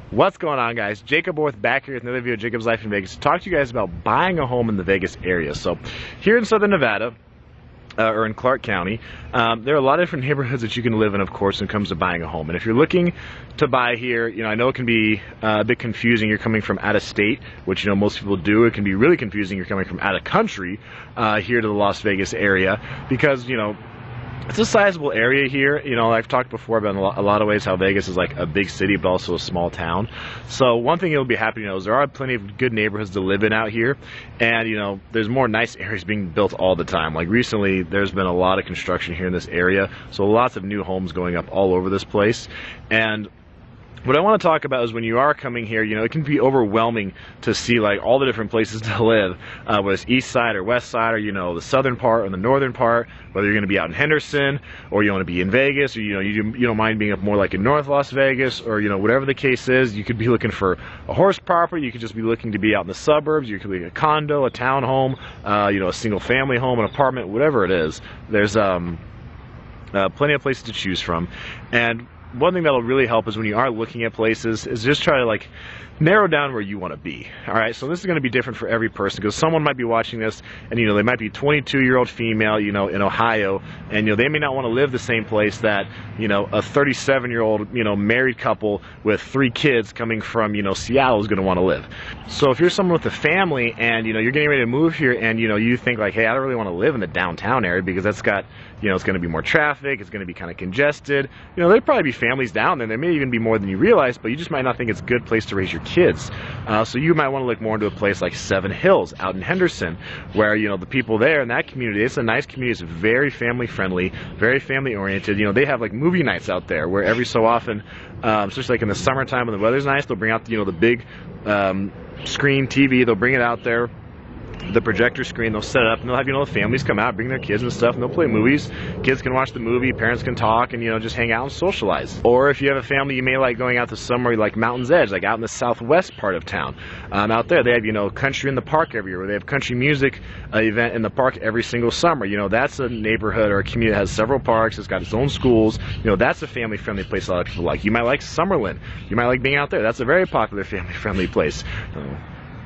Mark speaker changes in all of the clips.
Speaker 1: What's going on, guys? Jacob Orth back here with another video of Jacob's Life in Vegas to talk to you guys about buying a home in the Vegas area. So here in Southern Nevada, or in Clark County, there are a lot of different neighborhoods that you can live in, of course, when it comes to buying a home. And if you're looking to buy here, I know it can be a bit confusing. You're coming from out of state, which most people do. It can be really confusing. You're coming from out of country here to the Las Vegas area because it's a sizable area here. I've talked before about in a lot of ways how Vegas is like a big city but also a small town. So one thing you'll be happy to know is there are plenty of good neighborhoods to live in out here, and there's more nice areas being built all the time. Like recently there's been a lot of construction here in this area, so lots of new homes going up all over this place. And what I want to talk about is when you are coming here, it can be overwhelming to see like all the different places to live, whether it's east side or west side, or the southern part or the northern part, whether you're going to be out in Henderson or you want to be in Vegas, or you don't mind being up more like in North Las Vegas, or whatever the case is. You could be looking for a horse property, you could just be looking to be out in the suburbs, you could be a condo, a townhome, a single family home, an apartment, whatever it is. There's plenty of places to choose from. And one thing that'll really help is when you are looking at places is just try to narrow down where you want to be. Alright, so this is going to be different for every person, because someone might be watching this and they might be a 22-year-old female in Ohio, and they may not want to live the same place that a 37-year-old married couple with 3 kids coming from Seattle is going to want to live. So if you're someone with a family and you're getting ready to move here, and you think like, hey, I don't really want to live in the downtown area because that's got it's going to be more traffic, it's going to be kind of congested. There'll probably be families down there. There may even be more than you realize, but you just might not think it's a good place to raise your kids. So you might want to look more into a place like Seven Hills out in Henderson, where the people there in that community, it's a nice community, it's very family friendly, very family oriented. They have like movie nights out there where every so often, especially like in the summertime when the weather's nice, they'll bring out the big screen TV, they'll bring it out there, the projector screen, they'll set it up, and they'll have the families come out, bring their kids and stuff, and they'll play movies. Kids can watch the movie, parents can talk, and just hang out and socialize. Or if you have a family, you may like going out to somewhere like Mountain's Edge, like out in the southwest part of town. Out there they have country in the park every year, where they have country music event in the park every single summer. That's a neighborhood or a community that has several parks, it's got its own schools. That's a family friendly place a lot of people like. You might like Summerlin, you might like being out there, that's a very popular family friendly place.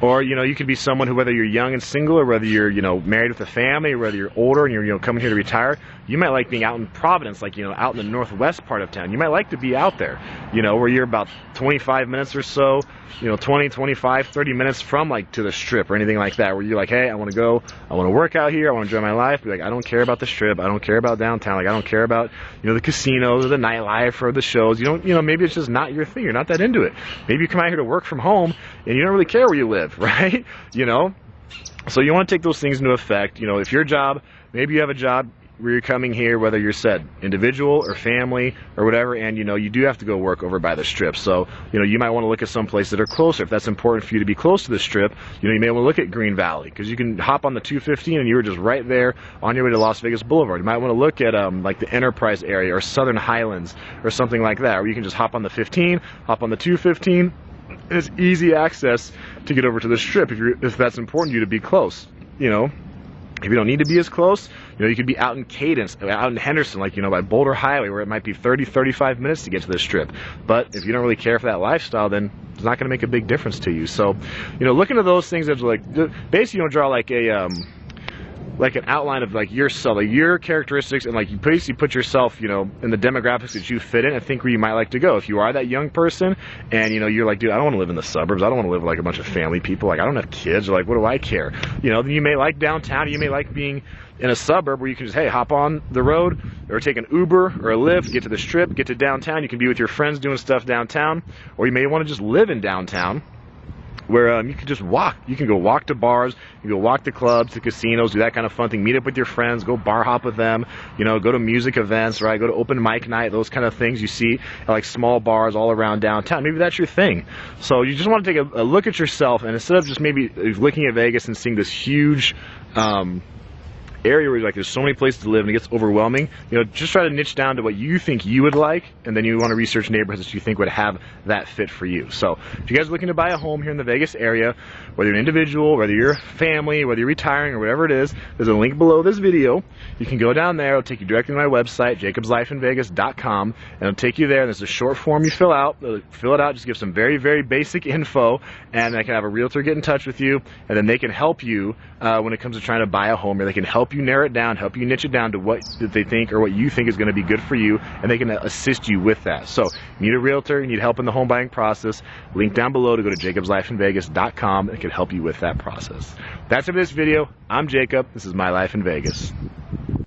Speaker 1: Or you could be someone who, whether you're young and single, or whether you're married with a family, or whether you're older and you're coming here to retire, you might like being out in Providence, like out in the northwest part of town. You might like to be out there, where you're about 25 minutes or so, 20, 25, 30 minutes from to the Strip or anything like that, where you're like, hey, I want to go, I want to work out here, I want to enjoy my life. Be like, I don't care about the Strip, I don't care about downtown, I don't care about the casinos or the nightlife or the shows. Maybe it's just not your thing, you're not that into it. Maybe you come out here to work from home and you don't really care where you live, right? So you want to take those things into effect. If your job, maybe you have a job where you're coming here, whether you're said individual or family or whatever, and you do have to go work over by the Strip. So you might want to look at some places that are closer. If that's important for you to be close to the Strip, you may want to look at Green Valley, because you can hop on the 215 and you're just right there on your way to Las Vegas Boulevard. You might want to look at like the Enterprise area or Southern Highlands or something like that, where you can just hop on the 15, hop on the 215. It's easy access to get over to the Strip if that's important to you to be close. If you don't need to be as close, you could be out in Cadence, out in Henderson, like by Boulder Highway, where it might be 30-35 minutes to get to the Strip. But if you don't really care for that lifestyle, then it's not going to make a big difference to you. So look into those things as basically draw like an outline of yourself, your characteristics, and you basically put yourself in the demographics that you fit in, and think where you might like to go. If you are that young person and you're like, dude, I don't want to live in the suburbs, I don't want to live with like a bunch of family people, I don't have kids, or what do I care, then you may like downtown, you may like being in a suburb where you can just, hey, hop on the road or take an Uber or a Lyft, get to the Strip, get to downtown, you can be with your friends doing stuff downtown. Or you may want to just live in downtown, where you can just walk. You can go walk to bars, you can go walk to clubs, to casinos, do that kind of fun thing, meet up with your friends, go bar hop with them, go to music events, right? Go to open mic night, those kind of things you see at small bars all around downtown. Maybe that's your thing. So you just want to take a look at yourself, and instead of just maybe looking at Vegas and seeing this huge area where like there's so many places to live and it gets overwhelming, you know, just try to niche down to what you think you would like, and then you want to research neighborhoods that you think would have that fit for you. So if you guys are looking to buy a home here in the Vegas area, whether you're an individual, whether you're family, whether you're retiring or whatever it is, there's a link below this video. You can go down there, it'll take you directly to my website, jacobslifeinvegas.com, and it'll take you there, and there's a short form you fill out. Fill it out, just give some very, very basic info, and I can have a realtor get in touch with you, and then they can help you when it comes to trying to buy a home, or they can help you narrow it down, help you niche it down to what they think or what you think is going to be good for you, and they can assist you with that. So you need a realtor, you need help in the home buying process, link down below to go to jacobslifeinvegas.com. It can help you with that process. That's it for this video. I'm Jacob. This is My Life in Vegas.